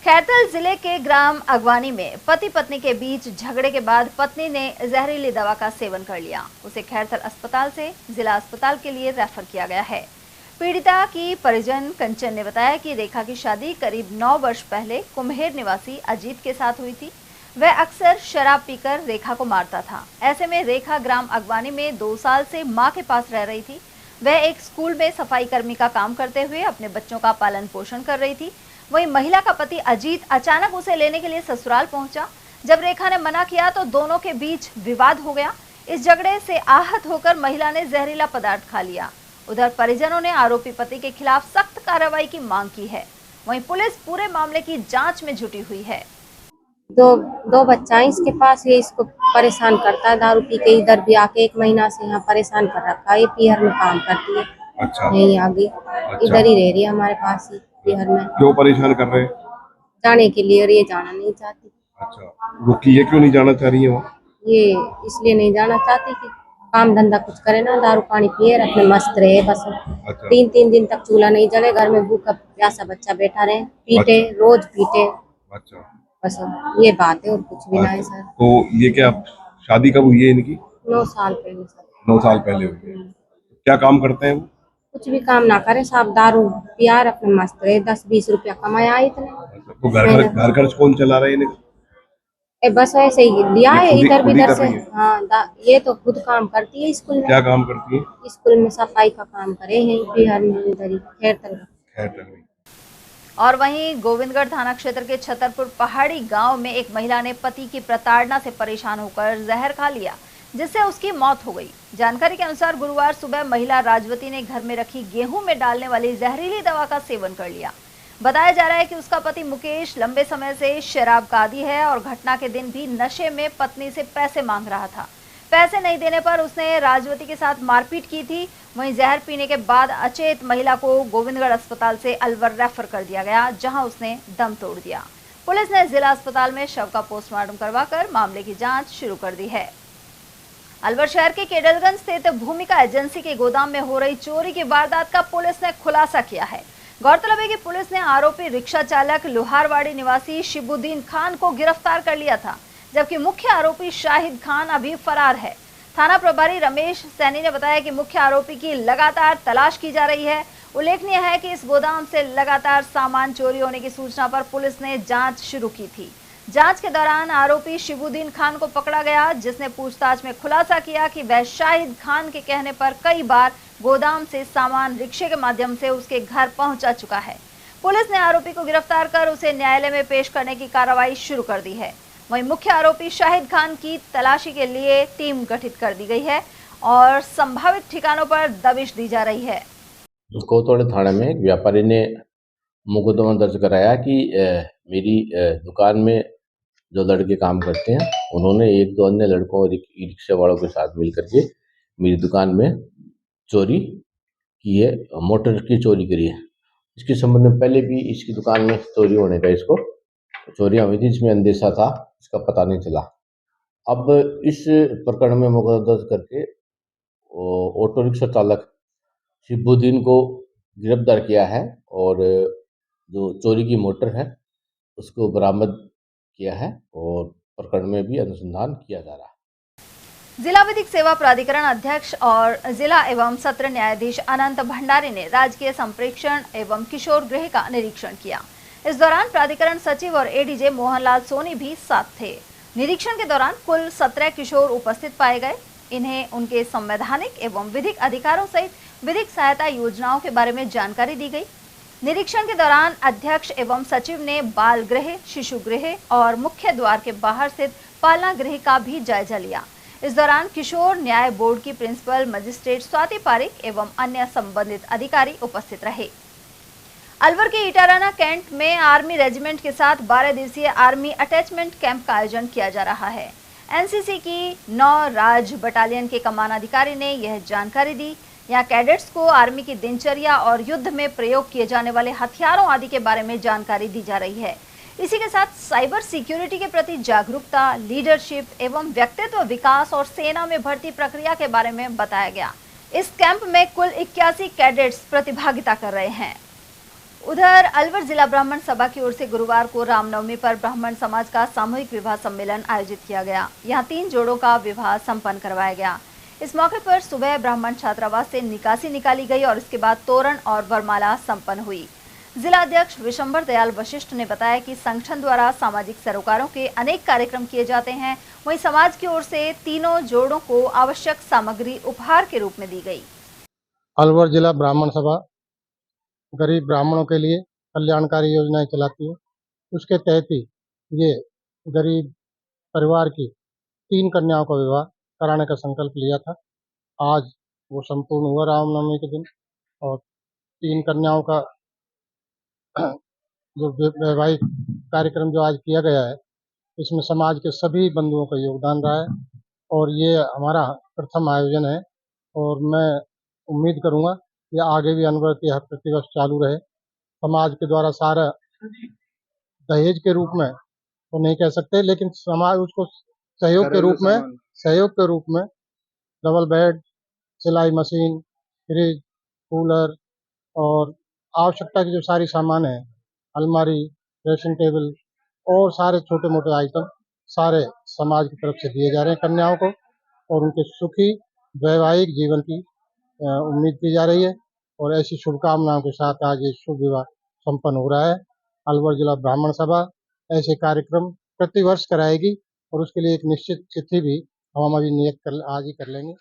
खैरतल जिले के ग्राम अगवानी में पति पत्नी के बीच झगड़े के बाद पत्नी ने जहरीली दवा का सेवन कर लिया। उसे खैरतल अस्पताल से जिला अस्पताल के लिए रेफर किया गया है। पीड़िता की परिजन कंचन ने बताया कि रेखा की शादी करीब 9 वर्ष पहले कुम्हेर निवासी अजीत के साथ हुई थी। वह अक्सर शराब पीकर रेखा को मारता था। ऐसे में रेखा ग्राम अगवानी में 2 साल से मां के पास रह रही थी। वह एक स्कूल में सफाई कर्मी का काम करते हुए अपने बच्चों का पालन पोषण कर रही थी। वहीं महिला का पति अजीत अचानक उसे लेने के लिए ससुराल पहुंचा। जब रेखा ने मना किया तो दोनों के बीच विवाद हो गया। इस झगड़े से आहत होकर महिला ने जहरीला पदार्थ खा लिया। उधर परिजनों ने आरोपी पति के खिलाफ सख्त कार्रवाई की मांग की है। वहीं पुलिस पूरे मामले की जांच में जुटी हुई है। दो बच्चा है इसके पास, ये इसको परेशान करता है, दारू पी के इधर भी आके 1 महीना से यहाँ परेशान कर रखा है। ये पीहर में काम करती है। अच्छा। यहीं आगे इधर ही रह रही है हमारे पास ही पीहर में। क्यों परेशान कर रहे हैं? जाने के लिए, और ये जाना नहीं चाहती। अच्छा, वो ये क्यों नहीं जाना चाह रही है वहाँ? ये इसलिए नहीं जाना चाहती कि काम धंधा कुछ करे ना, दारू पानी पिए अपने मस्त रहे बस। अच्छा। 3 दिन तक चूल्हा नहीं जले, घर में भूखा प्यासा बच्चा बैठा रहे, पीटे। अच्छा। रोज पीटे। अच्छा, बस ये बात है और कुछ भी ना है सर। तो ये क्या शादी कब हुई है इनकी? 9 साल पहले सर। 9 साल पहले हुई है। क्या काम करते हैं वो? कुछ भी काम ना करे साहब, दारू पियार अपने मस्त रहे। 10-20 रुपया कमाया इतने। तो घर खर्च कौन चला रहा है इन्हें? बस ऐसे ही लिया है इधर भी इधर से। हाँ, ये तो खुद काम करती है स्कूल में। क्या काम करती है? स्कूल में सफाई का काम करे हैं बिहार में, इधर ही खैर। और वहीं गोविंदगढ़ थाना क्षेत्र के छतरपुर पहाड़ी गांव में एक महिला ने पति की प्रताड़ना से परेशान होकर जहर खा लिया, जिससे उसकी मौत हो गई। जानकारी के अनुसार गुरुवार सुबह महिला राजवती ने घर में रखी गेहूं में डालने वाली जहरीली दवा का सेवन कर लिया। बताया जा रहा है कि उसका पति मुकेश लंबे समय से शराब का आदी है और घटना के दिन भी नशे में पत्नी से पैसे मांग रहा था। पैसे नहीं देने पर उसने राजवती के साथ मारपीट की थी। वहीं जहर पीने के बाद अचेत महिला को गोविंदगढ़ अस्पताल से अलवर रेफर कर दिया गया, जहां उसने दम तोड़ दिया। पुलिस ने जिला अस्पताल में शव का पोस्टमार्टम करवाकर मामले की जांच शुरू कर दी है। अलवर शहर के केडलगंज स्थित भूमिका एजेंसी के गोदाम में हो रही चोरी की वारदात का पुलिस ने खुलासा किया है। गौरतलब है कि पुलिस ने आरोपी रिक्शा चालक लोहारवाड़ी निवासी शिबुद्दीन खान को गिरफ्तार कर लिया था, जबकि मुख्य आरोपी शाहिद खान अभी फरार है। थाना प्रभारी रमेश सैनी ने बताया कि मुख्य आरोपी की लगातार तलाश की जा रही है। उल्लेखनीय है कि इस गोदाम से लगातार सामान चोरी होने की सूचना पर पुलिस ने जांच शुरू की थी। जांच के दौरान आरोपी शिबुद्दीन खान को पकड़ा गया, जिसने पूछताछ में खुलासा किया कि वह शाहिद खान के कहने पर कई बार गोदाम से सामान रिक्शे के माध्यम से उसके घर पहुंचा चुका है। पुलिस ने आरोपी को गिरफ्तार कर उसे न्यायालय में पेश करने की कार्रवाई शुरू कर दी है। वहीं मुख्य आरोपी शाहिद खान की तलाशी के लिए टीम गठित कर दी गई है और संभावित ठिकानों पर दबिश दी जा रही है। कोतवाड़ी थाने में एक व्यापारी ने मुकदमा दर्ज कराया कि मेरी दुकान में जो लड़के काम करते हैं, उन्होंने 1-2 अन्य लड़कों और रिक्शा वालों के साथ मिलकर के मेरी दुकान में चोरी की है, मोटर की चोरी करी है। इसके संबंध में पहले भी इसकी दुकान में चोरी होने का इसको चोरियां हुई थी, इसमें अंदेशा था, इसका पता नहीं चला। अब इस प्रकरण में मुकदमा दर्ज करके ऑटो रिक्शा चालक शिबुद्दीन को गिरफ्तार किया है और जो चोरी की मोटर है उसको बरामद किया है और प्रकरण में भी अनुसंधान किया जा रहा है। जिला विधिक सेवा प्राधिकरण अध्यक्ष और जिला एवं सत्र न्यायाधीश अनंत भंडारी ने राजकीय संप्रेक्षण एवं किशोर गृह का निरीक्षण किया। इस दौरान प्राधिकरण सचिव और एडीजे मोहनलाल सोनी भी साथ थे। निरीक्षण के दौरान कुल 17 किशोर उपस्थित पाए गए। इन्हें उनके संवैधानिक एवं विधिक अधिकारों सहित विधिक सहायता योजनाओं के बारे में जानकारी दी गई। निरीक्षण के दौरान अध्यक्ष एवं सचिव ने बाल गृह, शिशु गृह और मुख्य द्वार के बाहर स्थित पालना गृह का भी जायजा लिया। इस दौरान किशोर न्याय बोर्ड की प्रिंसिपल मजिस्ट्रेट स्वाति पारिक एवं अन्य संबंधित अधिकारी उपस्थित रहे। अलवर के इटाराना कैंट में आर्मी रेजिमेंट के साथ 12 दिवसीय आर्मी अटैचमेंट कैंप का आयोजन किया जा रहा है। एनसीसी की 9 राज बटालियन के कमान अधिकारी ने यह जानकारी दी। यहाँ कैडेट्स को आर्मी की दिनचर्या और युद्ध में प्रयोग किए जाने वाले हथियारों आदि के बारे में जानकारी दी जा रही है। इसी के साथ साइबर सिक्योरिटी के प्रति जागरूकता, लीडरशिप एवं व्यक्तित्व विकास और सेना में भर्ती प्रक्रिया के बारे में बताया गया। इस कैंप में कुल 81 कैडेट्स प्रतिभागिता कर रहे हैं। उधर अलवर जिला ब्राह्मण सभा की ओर से गुरुवार को रामनवमी पर ब्राह्मण समाज का सामूहिक विवाह सम्मेलन आयोजित किया गया। यहाँ 3 जोड़ों का विवाह संपन्न करवाया गया। इस मौके पर सुबह ब्राह्मण छात्रावास से निकासी निकाली गई और इसके बाद तोरण और वरमाला संपन्न हुई। जिला अध्यक्ष विशंबर दयाल वशिष्ठ ने बताया कि संगठन द्वारा सामाजिक सरोकारों के अनेक कार्यक्रम किए जाते हैं। वहीं समाज की ओर से तीनों जोड़ों को आवश्यक सामग्री उपहार के रूप में दी गई। अलवर जिला ब्राह्मण सभा गरीब ब्राह्मणों के लिए कल्याणकारी योजनाएं चलाती है। उसके तहत ही ये गरीब परिवार की 3 कन्याओं का विवाह कराने का संकल्प लिया था। आज वो संपूर्ण हुआ रामनवमी के दिन, और 3 कन्याओं का जो वैवाहिक कार्यक्रम जो आज किया गया है, इसमें समाज के सभी बंधुओं का योगदान रहा है और ये हमारा प्रथम आयोजन है। और मैं उम्मीद करूंगा कि आगे भी अनवरत यह प्रतिवर्ष चालू रहे। समाज के द्वारा सारा दहेज के रूप में तो नहीं कह सकते, लेकिन समाज उसको सहयोग के रूप में डबल बेड, सिलाई मशीन, फ्रिज, कूलर और आवश्यकता की जो सारी सामान है, अलमारी, ड्रेसिंग टेबल और सारे छोटे मोटे आइटम सारे समाज की तरफ से दिए जा रहे हैं कन्याओं को, और उनके सुखी वैवाहिक जीवन की उम्मीद की जा रही है। और ऐसी शुभकामनाओं के साथ आज ये शुभ विवाह संपन्न हो रहा है। अलवर जिला ब्राह्मण सभा ऐसे कार्यक्रम प्रतिवर्ष कराएगी और उसके लिए एक निश्चित तिथि भी हम अभी नियत आज ही कर लेंगे।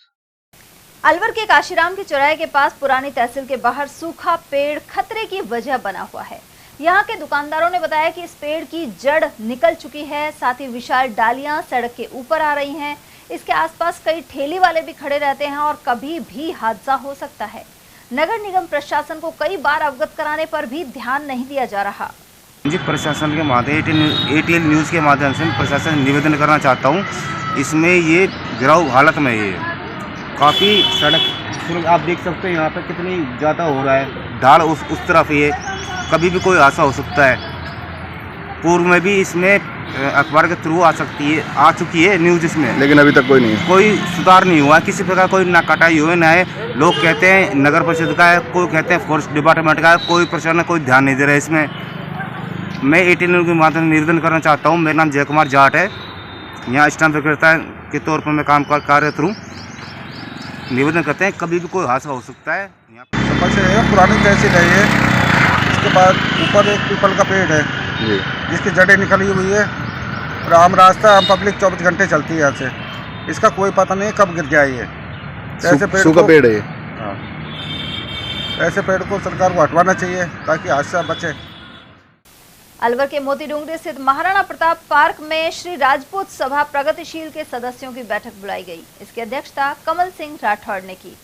अलवर के काशीराम के चौराहे के पास पुरानी तहसील के बाहर सूखा पेड़ खतरे की वजह बना हुआ है। यहाँ के दुकानदारों ने बताया कि इस पेड़ की जड़ निकल चुकी है, साथ ही विशाल डालियां सड़क के ऊपर आ रही हैं। इसके आसपास कई ठेले वाले भी खड़े रहते हैं और कभी भी हादसा हो सकता है। नगर निगम प्रशासन को कई बार अवगत कराने पर भी ध्यान नहीं दिया जा रहा। जी, प्रशासन के माध्यम ATL न्यूज़ के माध्यम से प्रशासन निवेदन करना चाहता हूँ। इसमें ये गिराव हालत में ये काफ़ी सड़क आप देख सकते हैं, यहाँ पर कितनी ज़्यादा हो रहा है, ढाल उस तरफ ये कभी भी कोई हादसा हो सकता है। पूर्व में भी इसमें अखबार के थ्रू आ चुकी है न्यूज़ इसमें, लेकिन अभी तक कोई सुधार नहीं हुआ। किसी प्रकार कोई ना कटाई हुई ना है। लोग कहते हैं नगर परिषद का है, कोई कहते हैं फॉरेस्ट डिपार्टमेंट का है, कोई प्रशासन कोई ध्यान नहीं दे रहा है इसमें। मैं ATL न्यूज़ के माध्यम से निवेदन करना चाहता हूँ। मेरा नाम जय कुमार जाट है, यहाँ स्टाम्प विक्रेता के तौर पर मैं काम कार्यरत हूँ। निवेदन करते हैं कभी भी कोई हादसा हो सकता है। पुरानी तहसील है ये, इसके बाद ऊपर एक पीपल का पेड़ है जिसकी जड़ें निकली हुई है और आम रास्ता आम पब्लिक 24 घंटे चलती है यहाँ से। इसका कोई पता नहीं कब गिर जाए ये। ऐसे पेड़ है, ऐसे पेड़ को सरकार को हटवाना चाहिए ताकि हादसा बचे। अलवर के मोती डूंगरी स्थित महाराणा प्रताप पार्क में श्री राजपूत सभा प्रगतिशील के सदस्यों की बैठक बुलाई गई। इसकी अध्यक्षता कमल सिंह राठौड़ ने की।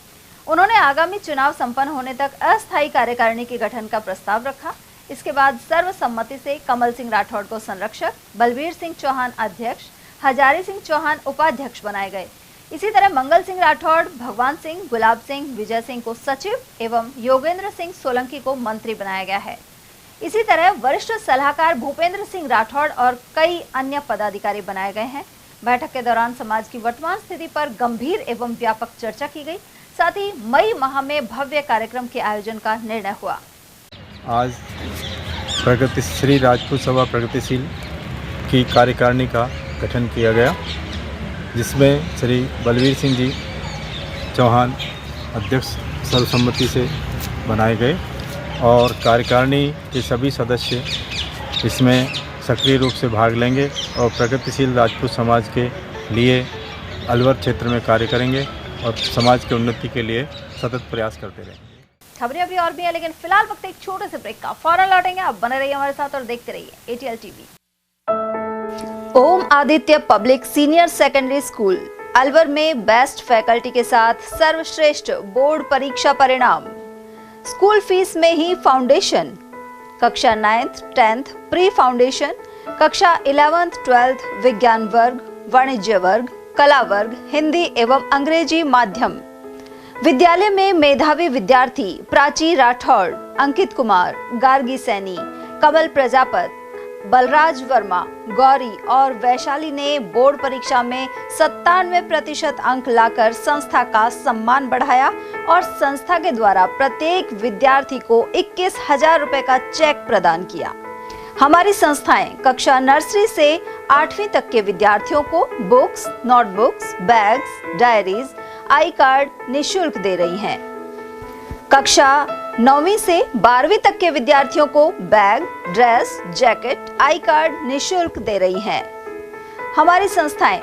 उन्होंने आगामी चुनाव संपन्न होने तक अस्थायी कार्यकारिणी के गठन का प्रस्ताव रखा। इसके बाद सर्वसम्मति से कमल सिंह राठौड़ को संरक्षक, बलबीर सिंह चौहान अध्यक्ष, हजारी सिंह चौहान उपाध्यक्ष बनाए गए। इसी तरह मंगल सिंह राठौड़, भगवान सिंह, गुलाब सिंह, विजय सिंह को सचिव एवं योगेंद्र सिंह सोलंकी को मंत्री बनाया गया है। इसी तरह वरिष्ठ सलाहकार भूपेंद्र सिंह राठौड़ और कई अन्य पदाधिकारी बनाए गए हैं। बैठक के दौरान समाज की वर्तमान स्थिति पर गंभीर एवं व्यापक चर्चा की गई। साथ ही मई माह में भव्य कार्यक्रम के आयोजन का निर्णय हुआ। आज श्री राजपूत सभा प्रगतिशील की कार्यकारिणी का गठन किया गया, जिसमें श्री बलबीर सिंह जी चौहान अध्यक्ष सर्वसम्मति से बनाए गए और कार्यकारिणी के सभी सदस्य इसमें सक्रिय रूप से भाग लेंगे और प्रगतिशील राजपूत समाज के लिए अलवर क्षेत्र में कार्य करेंगे और समाज की उन्नति के लिए सतत प्रयास करते रहेंगे। खबरें अभी और भी है, लेकिन फिलहाल वक्त एक छोटे से ब्रेक का। फौरन लौटेंगे, आप बने रहिए हमारे साथ और देखते रहिए ATL TV। Om Aditya public senior secondary school Alwar में बेस्ट फैकल्टी के साथ सर्वश्रेष्ठ बोर्ड परीक्षा परिणाम। स्कूल फीस में ही फाउंडेशन, कक्षा 9th 10th प्री फाउंडेशन, कक्षा 11th 12th विज्ञान वर्ग, वाणिज्य वर्ग, कला वर्ग, हिंदी एवं अंग्रेजी माध्यम। विद्यालय में मेधावी विद्यार्थी प्राची राठौड़, अंकित कुमार, गार्गी सैनी, कमल प्रजापत, बलराज वर्मा, गौरी और वैशाली ने बोर्ड परीक्षा में 97% अंक लाकर संस्था का सम्मान बढ़ाया और संस्था के द्वारा प्रत्येक विद्यार्थी को 21,000 रुपए का चेक प्रदान किया। हमारी संस्थाएं कक्षा नर्सरी से 8वीं तक के विद्यार्थियों को बुक्स, नोटबुक्स, बैग्स, डायरीज, आई कार्ड निःशुल्क दे रही हैं। कक्षा 9वीं से 12वीं तक के विद्यार्थियों को bag, dress, jacket, I card निःशुल्क दे रही हैं। हमारी संस्थाएं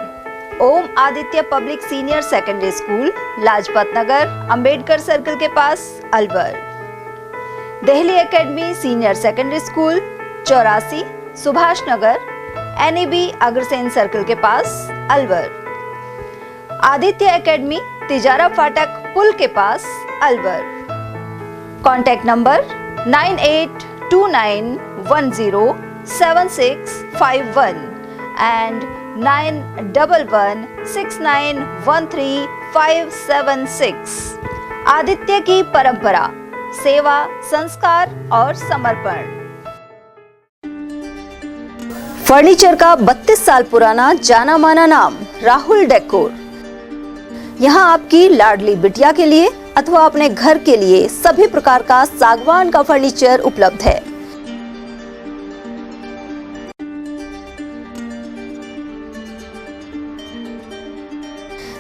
Om Aditya public senior secondary school, Lajpat Nagar, Ambedkar circle के पास, Alwar. Delhi academy senior secondary school, 84, Subhash Nagar, NEB Agrasen circle के पास, अलवर। आदित्य एकेडमी तिजारा फाटक पुल के पास, Alwar. Contact number 9829107651 and 9111691356। Aditya की परंपरा, सेवा, संस्कार और समर्पण। फर्नीचर का 32 साल पुराना जाना माना नाम राहुल डेकोर। यहाँ आपकी लाडली बिटिया के लिए अथवा अपने घर के लिए सभी प्रकार का सागवान का फर्नीचर उपलब्ध है।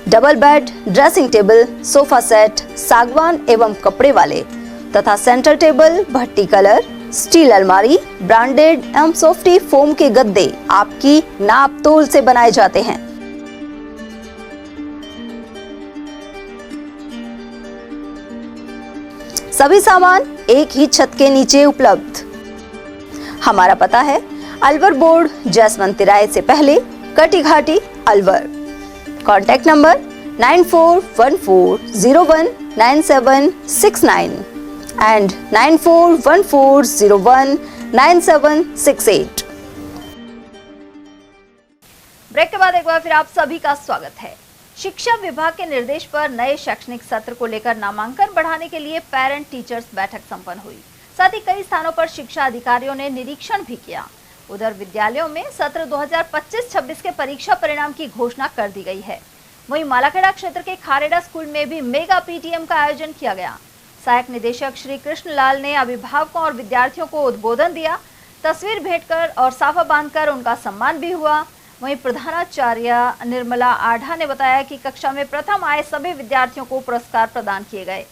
Double bed, dressing table, sofa set सागवान एवं कपड़े वाले तथा सेंटर टेबल, भट्टी कलर, स्टील अलमारी, ब्रांडेड एवं सॉफ्टी फोम के गद्दे आपकी नाप तोल से बनाए जाते हैं। सभी सामान एक ही छत के नीचे उपलब्ध। हमारा पता है अलवर बोर्ड, जैसवंत तिराहे से पहले, Kati Ghati, Alwar. Contact number 9414019769 and 9414019768। Break के बाद एक बार फिर आप सभी का स्वागत है। शिक्षा विभाग के निर्देश पर नए शैक्षणिक सत्र को लेकर नामांकन बढ़ाने के लिए पेरेंट टीचर्स बैठक संपन्न हुई। साथ ही कई स्थानों पर शिक्षा अधिकारियों ने निरीक्षण भी किया। उधर विद्यालयों में सत्र 2025-26 के परीक्षा परिणाम की घोषणा कर दी गई है। वहीं मालाखेड़ा क्षेत्र के खारेड़ा स्कूल में भी मेगा PTM का आयोजन किया गया। सहायक निदेशक श्री कृष्ण लाल ने अभिभावकों और विद्यार्थियों को उद्बोधन दिया। तस्वीर भेंटकर और साफा बांधकर उनका सम्मान भी हुआ। वहीं प्रधानाचार्य निर्मला आढ़ा ने बताया कि कक्षा में प्रथम आए सभी विद्यार्थियों को पुरस्कार प्रदान किए गए।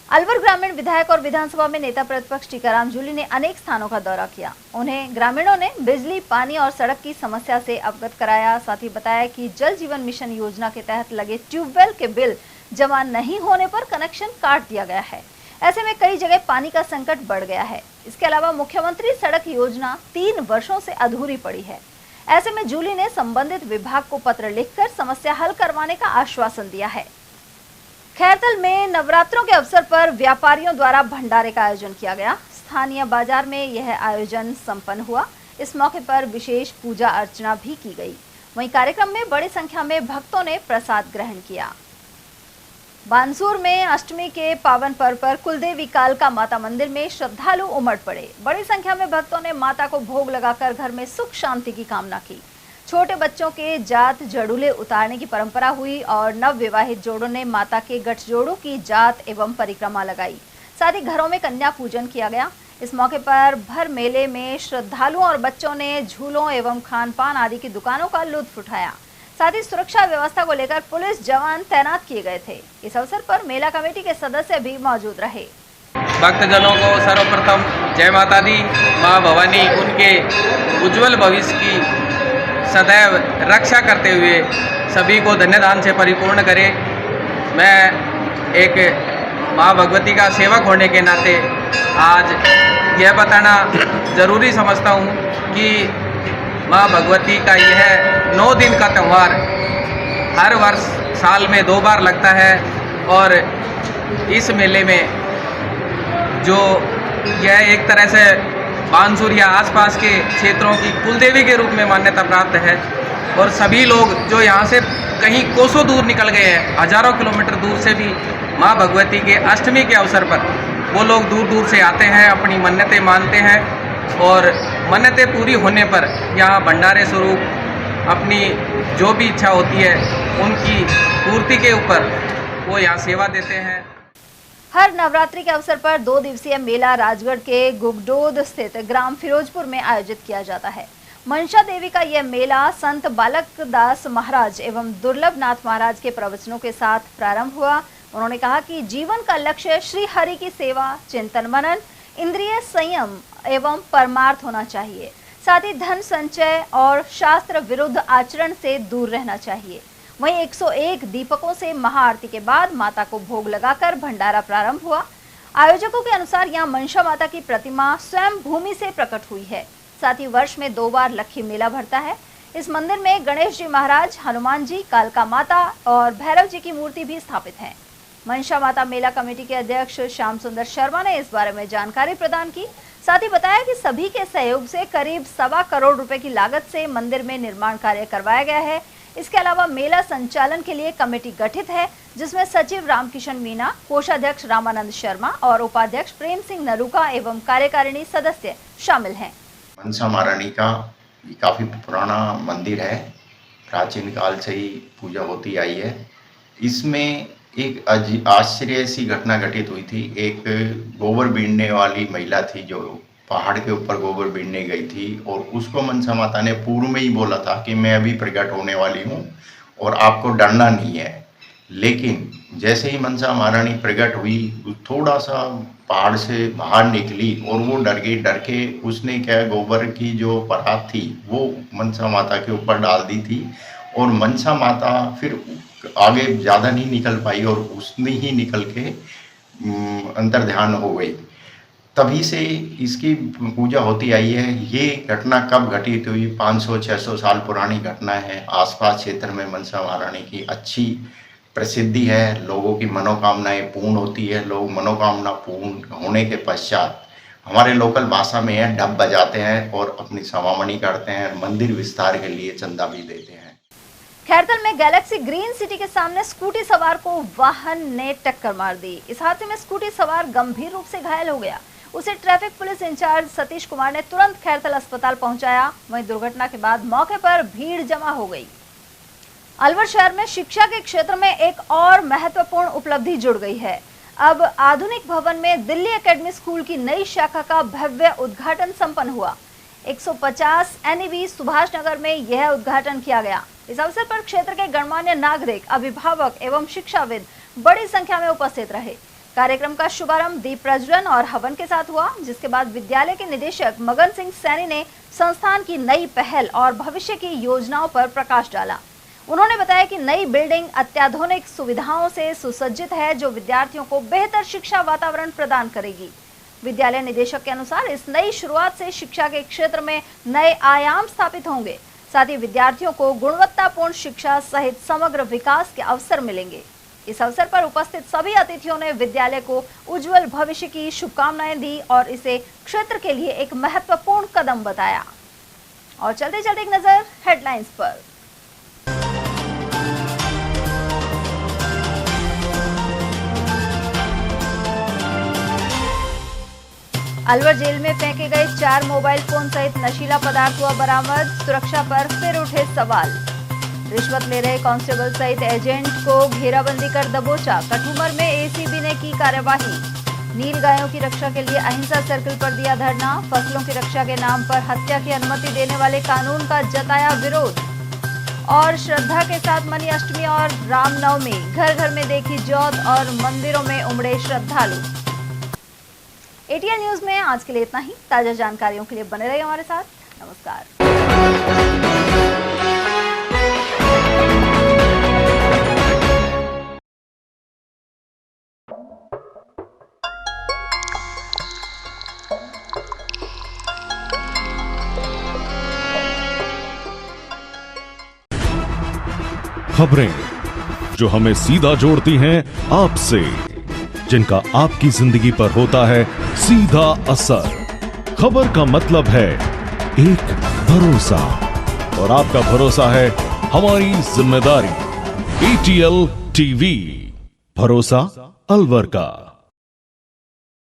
अलवर ग्रामीण विधायक और विधानसभा में नेता प्रतिपक्ष टीकाराम जूली ने अनेक स्थानों का दौरा किया। उन्हें ग्रामीणों ने बिजली, पानी और सड़क की समस्या से अवगत कराया। साथ ही बताया कि जल जीवन मिशन योजना के तहत लगे ट्यूबवेल के बिल जमा नहीं होने पर कनेक्शन काट दिया गया है। ऐसे में कई जगह पानी का संकट बढ़ गया है। इसके अलावा मुख्यमंत्री सड़क योजना 3 वर्षों से अधूरी पड़ी है। ऐसे में जूली ने संबंधित विभाग को पत्र लिखकर समस्या हल करवाने का आश्वासन दिया है। खैरतल में नवरात्रों के अवसर पर व्यापारियों द्वारा भंडारे का आयोजन किया गया। स्थानीय बाजार में यह आयोजन संपन्न हुआ। इस मौके पर विशेष पूजा अर्चना भी की गई। वहीं कार्यक्रम में बड़ी संख्या में भक्तों ने प्रसाद ग्रहण किया। बानसूर में अष्टमी के पावन पर्व पर कुलदेवी कालका माता मंदिर में श्रद्धालु उमड़ पड़े। बड़ी संख्या में भक्तों ने माता को भोग लगाकर घर में सुख शांति की कामना की। छोटे बच्चों के जात जड़ूले उतारने की परंपरा हुई और नव विवाहित जोड़ों ने माता के गठजोड़ों की जात एवं परिक्रमा लगाई। साथ ही घरों में कन्या पूजन किया गया। इस मौके पर भर मेले में श्रद्धालुओं और बच्चों ने झूलों एवं खान पान आदि की दुकानों का लुत्फ उठाया। साथ ही सुरक्षा व्यवस्था को लेकर पुलिस जवान तैनात किए गए थे। इस अवसर पर मेला कमेटी के सदस्य भी मौजूद रहे। भक्तजनों को सर्वप्रथम जय माता दी। माँ भवानी उनके उज्जवल भविष्य की सदैव रक्षा करते हुए सभी को धन्यदान से परिपूर्ण करे। मैं एक माँ भगवती का सेवक होने के नाते आज यह बताना ज़रूरी समझता हूँ कि माँ भगवती का यह 9 दिन का त्यौहार हर वर्ष साल में 2 बार लगता है और इस मेले में जो यह एक तरह से बानसूर या आसपास के क्षेत्रों की कुलदेवी के रूप में मान्यता प्राप्त है और सभी लोग जो यहाँ से कहीं कोसों दूर निकल गए हैं, हजारों किलोमीटर दूर से भी माँ भगवती के अष्टमी के अवसर पर वो लोग दूर दूर से आते हैं, अपनी मन्नतें मानते हैं और मन्नतें पूरी होने पर यहाँ भंडारे स्वरूप अपनी जो भी इच्छा होती है उनकी पूर्ति के ऊपर वो यहाँ सेवा देते हैं। हर नवरात्रि के अवसर पर 2 दिवसीय मेला राजगढ़ के गुगडोद स्थित ग्राम फिरोजपुर में आयोजित किया जाता है। मनसा देवी का यह मेला संत बालक दास महाराज एवं दुर्लभ नाथ महाराज के प्रवचनों के साथ प्रारंभ हुआ। उन्होंने कहा कि जीवन का लक्ष्य श्री हरि की सेवा, चिंतन मनन, इंद्रिय संयम एवं परमार्थ होना चाहिए। साथ ही धन संचय और शास्त्र विरुद्ध आचरण से दूर रहना चाहिए। वहीं 101 दीपकों से महाआरती के बाद माता को भोग लगाकर भंडारा प्रारंभ हुआ। आयोजकों के अनुसार यहां मनसा माता की प्रतिमा स्वयं भूमि से प्रकट हुई है। साथ ही वर्ष में 2 बार लक्खी मेला भरता है। इस मंदिर में गणेश जी महाराज, हनुमान जी, कालका माता और भैरव जी की मूर्ति भी स्थापित है। मनसा माता मेला कमेटी के अध्यक्ष श्याम सुंदर शर्मा ने इस बारे में जानकारी प्रदान की। साथ ही बताया कि सभी के सहयोग से करीब 1.25 करोड़ रुपए की लागत से मंदिर में निर्माण कार्य करवाया गया है। इसके अलावा मेला संचालन के लिए कमेटी गठित है, जिसमें सचिव रामकिशन मीना, कोषाध्यक्ष रामानंद शर्मा और उपाध्यक्ष प्रेम सिंह नरूका एवं कार्यकारिणी सदस्य शामिल हैं। मनसा महारानी का काफी पुराना मंदिर है, प्राचीन काल से ही पूजा होती आई है। इसमें एक आश्चर्य सी घटना घटित हुई थी। एक गोबर बीनने वाली महिला थी जो पहाड़ के ऊपर गोबर बीनने गई थी और उसको मनसा माता ने पूर्व में ही बोला था कि मैं अभी प्रकट होने वाली हूँ और आपको डरना नहीं है। लेकिन जैसे ही मनसा महारानी प्रकट हुई, थोड़ा सा पहाड़ से बाहर निकली और वो डर गई। डर के उसने क्या गोबर की जो परात थी वो मनसा माता के ऊपर डाल दी थी और मनसा माता फिर आगे ज़्यादा नहीं निकल पाई और उसने ही निकल के अंतर ध्यान हो गई। तभी से इसकी पूजा होती आई है। ये घटना कब घटित हुई? 500-600 साल पुरानी घटना है। आसपास क्षेत्र में मनसा महारानी की अच्छी प्रसिद्धि है, लोगों की मनोकामनाएं पूर्ण होती है। लोग मनोकामना पूर्ण होने के पश्चात हमारे लोकल भाषा में है डब बजाते हैं और अपनी समामनी करते हैं। मंदिर विस्तार के लिए चंदा भी देते हैं। खैरतल में गैलेक्सी ग्रीन सिटी के सामने स्कूटी सवार को वाहन ने टक्कर मार दी। इस हादसे में स्कूटी सवार गंभीर रूप से घायल हो गया। उसे traffic police incharge Satish Kumar ने तुरंत खैरतल अस्पताल पहुंचाया। वहीं दुर्घटना के बाद मौके पर भीड़ जमा हो गई। अलवर शहर में शिक्षा के क्षेत्र में एक और महत्वपूर्ण उपलब्धि जुड़ गई है। अब आधुनिक भवन में दिल्ली एकेडमी स्कूल की नई शाखा का भव्य उद्घाटन संपन्न हुआ। 150 NEV सुभाष नगर में यह उद्घाटन किया गया। इस अवसर पर क्षेत्र के गणमान्य नागरिक, अभिभावक एवं शिक्षाविद बड़ी संख्या में उपस्थित रहे। कार्यक्रम का शुभारंभ दीप प्रज्वलन और हवन के साथ हुआ, जिसके बाद विद्यालय के निदेशक मगन सिंह सैनी ने संस्थान की नई पहल और भविष्य की योजनाओं पर प्रकाश डाला। उन्होंने बताया कि नई बिल्डिंग अत्याधुनिक सुविधाओं से सुसज्जित है, जो विद्यार्थियों को बेहतर शिक्षा वातावरण प्रदान करेगी। विद्यालय निदेशक के अनुसार इस नई शुरुआत से शिक्षा के क्षेत्र में नए आयाम स्थापित होंगे। साथ ही विद्यार्थियों को गुणवत्तापूर्ण शिक्षा सहित समग्र विकास के अवसर मिलेंगे। इस अवसर पर उपस्थित सभी अतिथियों ने विद्यालय को उज्जवल भविष्य की शुभकामनाएं दी और इसे क्षेत्र के लिए एक महत्वपूर्ण कदम बताया। और चलते चलते एक नजर हेडलाइंस पर। अलवर जेल में फेंके गए 4 मोबाइल फोन सहित नशीला पदार्थ हुआ बरामद। सुरक्षा पर फिर उठे सवाल। रिश्वत ले रहे कांस्टेबल सहित एजेंट को घेराबंदी कर दबोचा। कठुमर में ACB ने की कार्यवाही। नील गायों की रक्षा के लिए अहिंसा सर्कल पर दिया धरना। फसलों की रक्षा के नाम पर हत्या की अनुमति देने वाले कानून का जताया विरोध। और श्रद्धा के साथ मनी अष्टमी और रामनवमी, घर घर में देखी ज्योत और मंदिरों में उमड़े श्रद्धालु। ATL न्यूज में आज के लिए इतना ही। ताजा जानकारियों के लिए बने रहिए हमारे साथ। नमस्कार। खबरें जो हमें सीधा जोड़ती हैं आपसे, जिनका आपकी जिंदगी पर होता है सीधा असर। खबर का मतलब है एक भरोसा, और आपका भरोसा है हमारी जिम्मेदारी। ATL TV, भरोसा अलवर का।